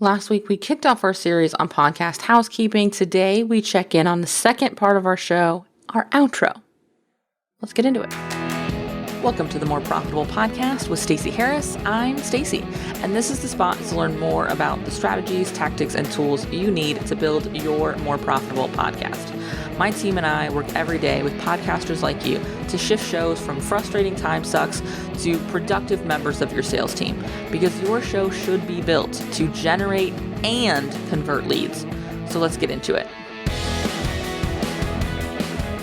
Last week, we kicked off our series on podcast housekeeping. Today, we check in on the second part of our show, our outro. Let's get into it. Welcome to the More Profitable Podcast with Stacey Harris. I'm Stacey, and this is the spot to learn more about the strategies, tactics, and tools you need to build your more profitable podcast. My team and I work every day with podcasters like you to shift shows from frustrating time sucks to productive members of your sales team, because your show should be built to generate and convert leads. So let's get into it.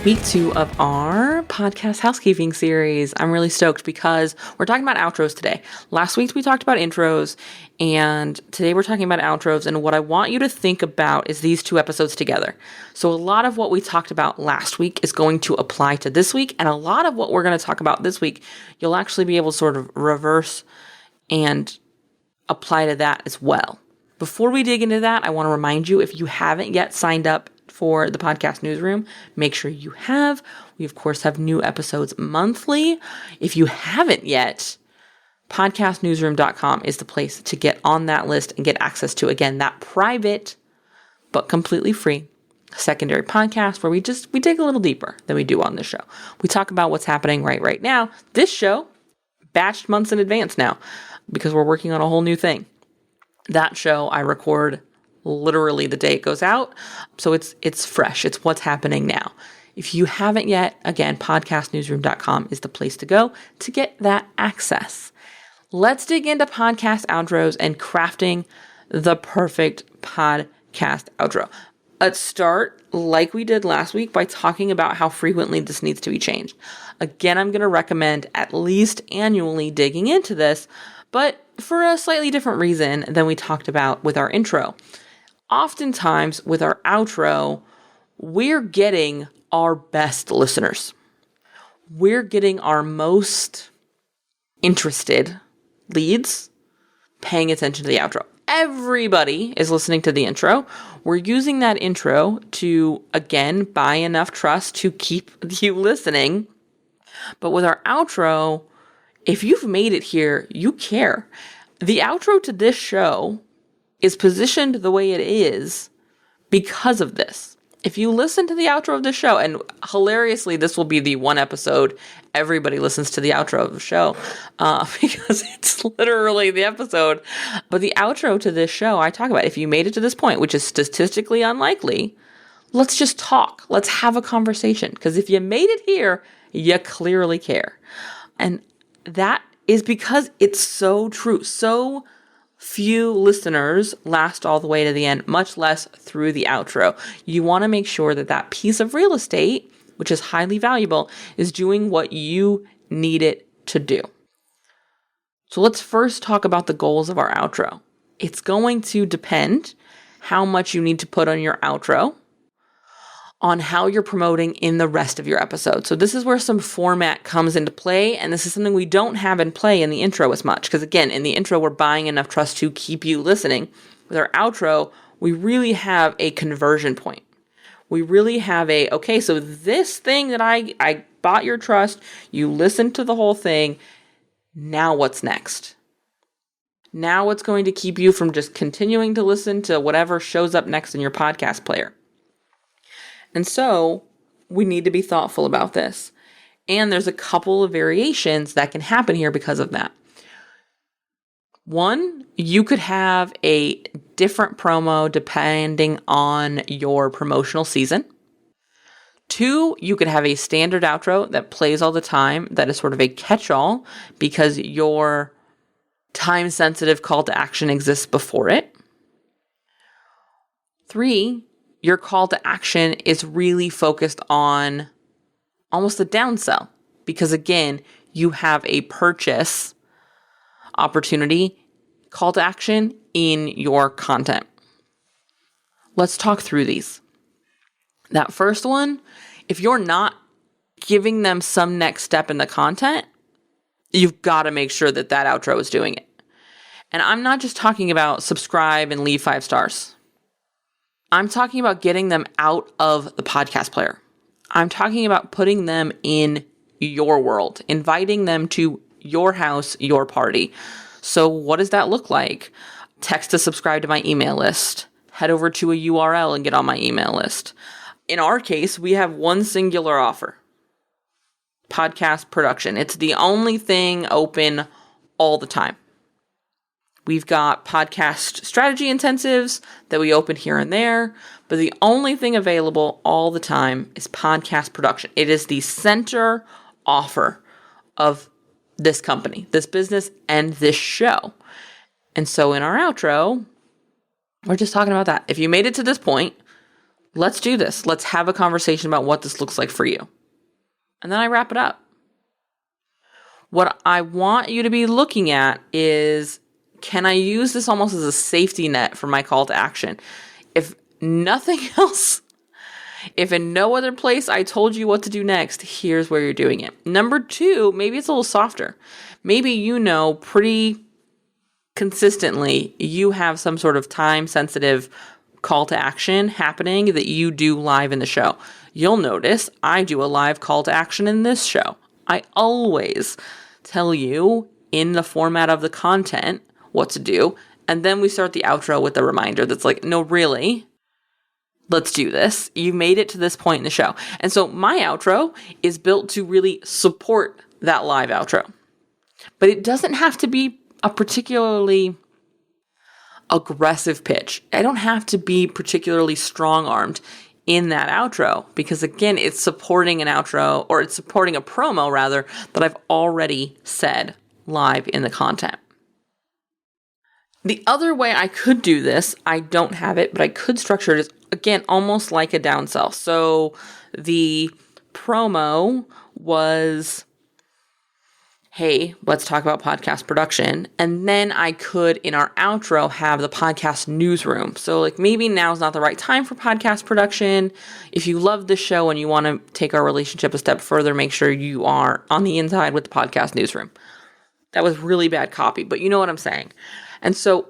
Week 2 of our podcast housekeeping series. I'm really stoked because we're talking about outros today. Last week we talked about intros, and today we're talking about outros. And what I want you to think about is these two episodes together. So a lot of what we talked about last week is going to apply to this week, and a lot of what we're going to talk about this week, you'll actually be able to sort of reverse and apply to that as well. Before we dig into that, I want to remind you, if you haven't yet signed up for the podcast newsroom, make sure you have. We, of course, have new episodes monthly. If you haven't yet, podcastnewsroom.com is the place to get on that list and get access to, again, that private but completely free secondary podcast where we dig a little deeper than we do on this show. We talk about what's happening right now. This show, batched months in advance now because we're working on a whole new thing. That show I record literally the day it goes out. So it's fresh. It's what's happening now. If you haven't yet, again, podcastnewsroom.com is the place to go to get that access. Let's dig into podcast outros and crafting the perfect podcast outro. Let's start like we did last week by talking about how frequently this needs to be changed. Again, I'm going to recommend at least annually digging into this, but for a slightly different reason than we talked about with our intro. Oftentimes with our outro, we're getting our best listeners. We're getting our most interested leads paying attention to the outro. Everybody is listening to the intro. We're using that intro to, again, buy enough trust to keep you listening. But with our outro, if you've made it here, you care. The outro to this show is positioned the way it is because of this. If you listen to the outro of the show, and hilariously, this will be the one episode everybody listens to the outro of the show because it's literally the episode. But the outro to this show, I talk about, if you made it to this point, which is statistically unlikely, let's just talk. Let's have a conversation. Because if you made it here, you clearly care. And that is because it's so true. So few listeners last all the way to the end, much less through the outro. You want to make sure that that piece of real estate, which is highly valuable, is doing what you need it to do. So let's first talk about the goals of our outro. It's going to depend how much you need to put on your outro on how you're promoting in the rest of your episode. So this is where some format comes into play, and this is something we don't have in play in the intro as much, because again, in the intro, we're buying enough trust to keep you listening. With our outro, we really have a conversion point. We really have okay, so this thing that I bought your trust, you listened to the whole thing, now what's next? Now what's going to keep you from just continuing to listen to whatever shows up next in your podcast player? And so we need to be thoughtful about this. And there's a couple of variations that can happen here because of that. One, you could have a different promo depending on your promotional season. Two, you could have a standard outro that plays all the time that is sort of a catch-all because your time-sensitive call to action exists before it. Three, your call to action is really focused on almost a downsell because, again, you have a purchase opportunity call to action in your content. Let's talk through these. That first one, if you're not giving them some next step in the content, you've got to make sure that that outro is doing it. And I'm not just talking about subscribe and leave 5 stars. I'm talking about getting them out of the podcast player. I'm talking about putting them in your world, inviting them to your house, your party. So what does that look like? text to subscribe to my email list, head over to a URL and get on my email list. In our case, we have one singular offer: podcast production. It's the only thing open all the time. We've got podcast strategy intensives that we open here and there, but the only thing available all the time is podcast production. It is the center offer of this company, this business, and this show. And so in our outro, we're just talking about that. If you made it to this point, let's do this. Let's have a conversation about what this looks like for you. And then I wrap it up. What I want you to be looking at is, can I use this almost as a safety net for my call to action? If nothing else, if in no other place I told you what to do next, here's where you're doing it. Number 2, maybe it's a little softer. Maybe pretty consistently you have some sort of time-sensitive call to action happening that you do live in the show. You'll notice I do a live call to action in this show. I always tell you in the format of the content what to do, and then we start the outro with a reminder that's like, no, really, let's do this. You made it to this point in the show. And so my outro is built to really support that live outro. But it doesn't have to be a particularly aggressive pitch. I don't have to be particularly strong-armed in that outro, because again, it's supporting an outro, or it's supporting a promo rather, that I've already said live in the content. The other way I could do this, I don't have it, but I could structure it as, again, almost like a downsell. So the promo was, hey, let's talk about podcast production. And then I could, in our outro, have the podcast newsroom. So like, maybe now's not the right time for podcast production. If you love the show and you want to take our relationship a step further, make sure you are on the inside with the podcast newsroom. That was really bad copy, but you know what I'm saying. And so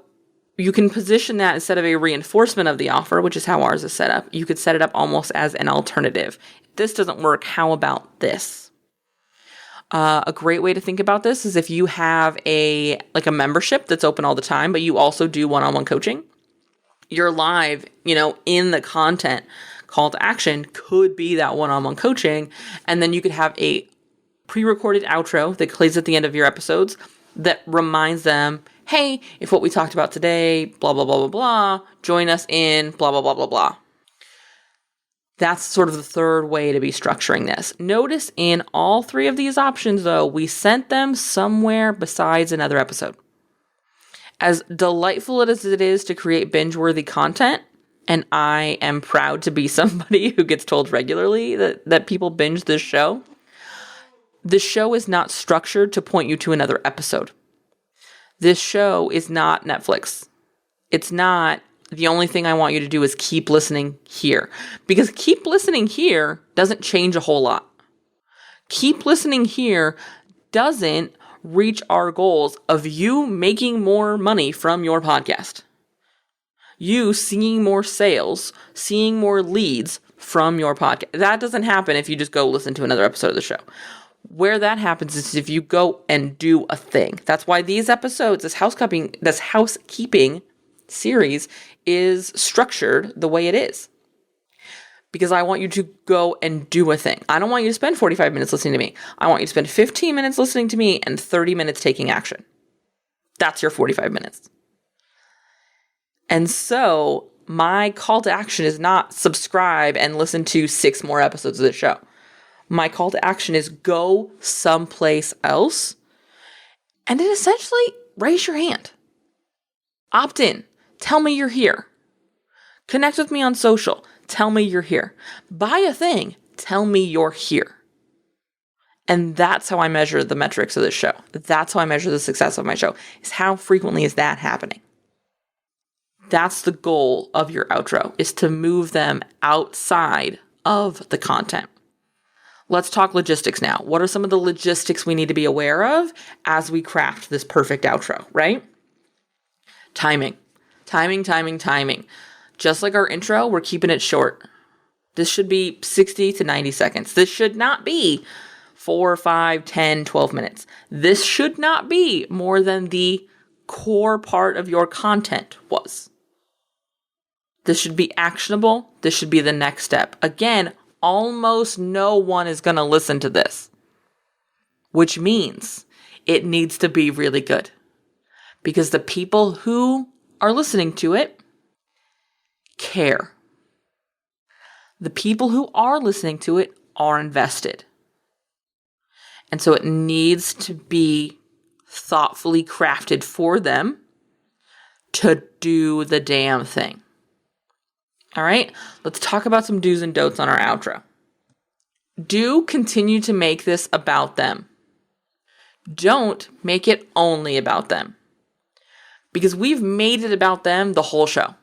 you can position that instead of a reinforcement of the offer, which is how ours is set up. You could set it up almost as an alternative. If this doesn't work, how about this? A great way to think about this is if you have a membership that's open all the time, but you also do one-on-one coaching. Your live, in the content call to action could be that one-on-one coaching. And then you could have a pre-recorded outro that plays at the end of your episodes that reminds them, hey, if what we talked about today, blah, blah, blah, blah, blah, join us in blah, blah, blah, blah, blah. That's sort of the third way to be structuring this. Notice in all 3 of these options, though, we sent them somewhere besides another episode. As delightful as it is to create binge-worthy content, and I am proud to be somebody who gets told regularly that people binge this show, the show is not structured to point you to another episode. This show is not Netflix. It's not, the only thing I want you to do is keep listening here. Because keep listening here doesn't change a whole lot. Keep listening here doesn't reach our goals of you making more money from your podcast. You seeing more sales, seeing more leads from your podcast. That doesn't happen if you just go listen to another episode of the show. Where that happens is if you go and do a thing. That's why these episodes, this housekeeping series is structured the way it is. Because I want you to go and do a thing. I don't want you to spend 45 minutes listening to me. I want you to spend 15 minutes listening to me and 30 minutes taking action. That's your 45 minutes. And so my call to action is not subscribe and listen to 6 more episodes of the show. My call to action is go someplace else and then essentially raise your hand. Opt in. Tell me you're here. Connect with me on social. Tell me you're here. Buy a thing. Tell me you're here. And that's how I measure the metrics of this show. That's how I measure the success of my show, is how frequently is that happening. That's the goal of your outro, is to move them outside of the content. Let's talk logistics now. What are some of the logistics we need to be aware of as we craft this perfect outro, right? Timing. Just like our intro, we're keeping it short. This should be 60 to 90 seconds. This should not be 4, 5, 10, 12 minutes. This should not be more than the core part of your content was. This should be actionable. This should be the next step. Again, almost no one is going to listen to this, which means it needs to be really good, because the people who are listening to it care. The people who are listening to it are invested. And so it needs to be thoughtfully crafted for them to do the damn thing. All right, let's talk about some do's and don'ts on our outro. Do continue to make this about them. Don't make it only about them, because we've made it about them the whole show.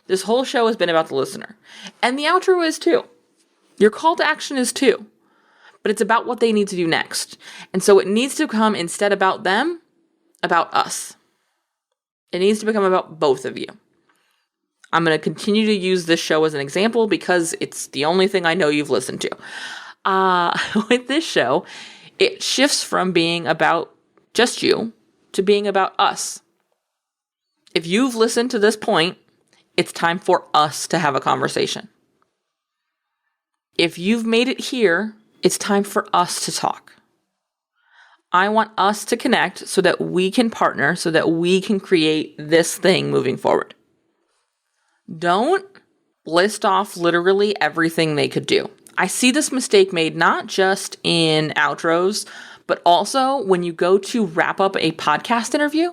This whole show has been about the listener, and the outro is too. Your call to action is too, but it's about what they need to do next. And so it needs to become, instead about them, about us. It needs to become about both of you. I'm going to continue to use this show as an example because it's the only thing I know you've listened to. With this show, it shifts from being about just you to being about us. If you've listened to this point, it's time for us to have a conversation. If you've made it here, it's time for us to talk. I want us to connect so that we can partner, so that we can create this thing moving forward. Don't list off literally everything they could do. I see this mistake made not just in outros, but also when you go to wrap up a podcast interview.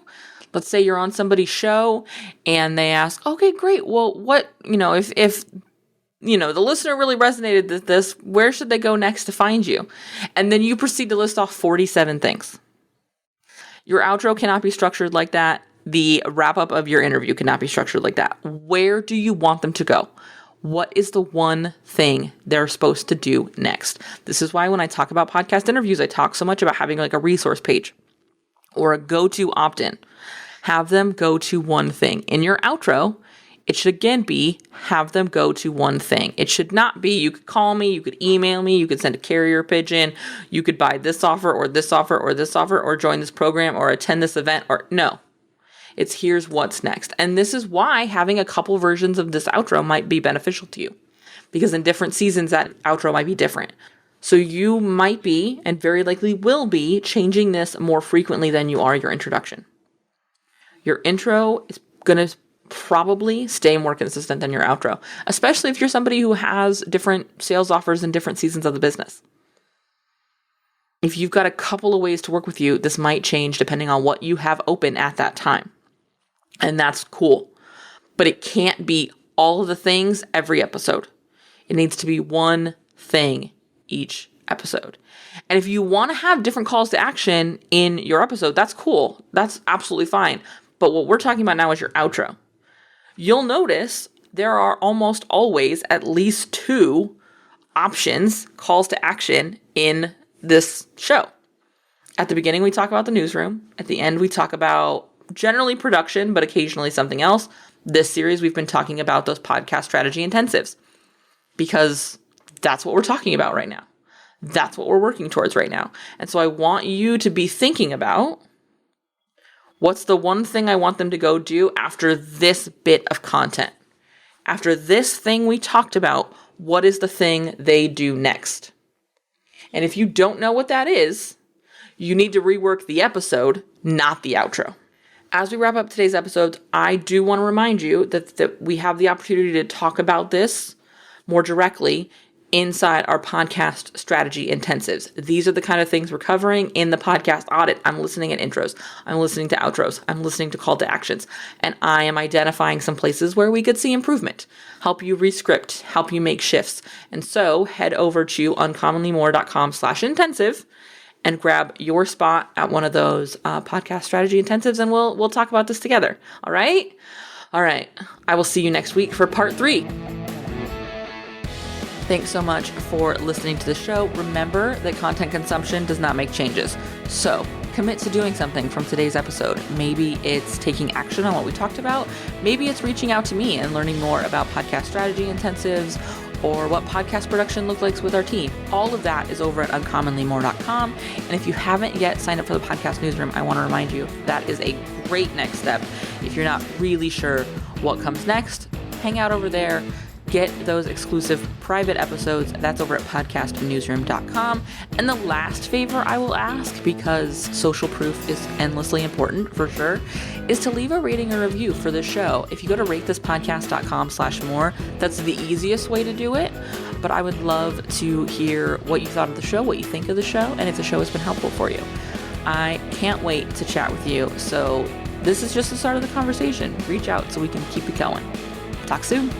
Let's say you're on somebody's show and they ask, okay, great. Well, what, if the listener really resonated with this, where should they go next to find you? And then you proceed to list off 47 things. Your outro cannot be structured like that. The wrap-up of your interview cannot be structured like that. Where do you want them to go? What is the one thing they're supposed to do next? This is why when I talk about podcast interviews, I talk so much about having like a resource page or a go-to opt-in. Have them go to one thing. In your outro, it should again be have them go to one thing. It should not be you could call me, you could email me, you could send a carrier pigeon, you could buy this offer or this offer or this offer or join this program or attend this event or no. It's here's what's next. And this is why having a couple versions of this outro might be beneficial to you, because in different seasons that outro might be different. So you might be, and very likely will be, changing this more frequently than you are your introduction. Your intro is going to probably stay more consistent than your outro, especially if you're somebody who has different sales offers in different seasons of the business. If you've got a couple of ways to work with you, this might change depending on what you have open at that time. And that's cool. But it can't be all of the things every episode. It needs to be one thing each episode. And if you want to have different calls to action in your episode, that's cool. That's absolutely fine. But what we're talking about now is your outro. You'll notice there are almost always at least 2 options, calls to action in this show. At the beginning, we talk about the newsroom. At the end, we talk about generally production, but occasionally something else. This series, we've been talking about those podcast strategy intensives because that's what we're talking about right now. That's what we're working towards right now. And so I want you to be thinking about what's the one thing I want them to go do after this bit of content. After this thing we talked about, what is the thing they do next? And if you don't know what that is, you need to rework the episode, not the outro. As we wrap up today's episode, I do want to remind you that we have the opportunity to talk about this more directly inside our podcast strategy intensives. These are the kind of things we're covering in the podcast audit. I'm listening at intros. I'm listening to outros. I'm listening to call to actions. And I am identifying some places where we could see improvement, help you rescript, help you make shifts. And so head over to uncommonlymore.com/intensive and grab your spot at one of those podcast strategy intensives, and we'll talk about this together. All right? All right. I will see you next week for part 3. Thanks so much for listening to the show. Remember that content consumption does not make changes. So commit to doing something from today's episode. Maybe it's taking action on what we talked about. Maybe it's reaching out to me and learning more about podcast strategy intensives or what podcast production looks like with our team. All of that is over at uncommonlymore.com. And if you haven't yet signed up for the podcast newsroom, I want to remind you that is a great next step. If you're not really sure what comes next, hang out over there. Get those exclusive private episodes. That's over at podcastnewsroom.com. And the last favor I will ask, because social proof is endlessly important for sure, is to leave a rating or review for the show. If you go to ratethispodcast.com/more, that's the easiest way to do it. But I would love to hear what you thought of the show, what you think of the show, and if the show has been helpful for you. I can't wait to chat with you. So this is just the start of the conversation. Reach out so we can keep it going. Talk soon.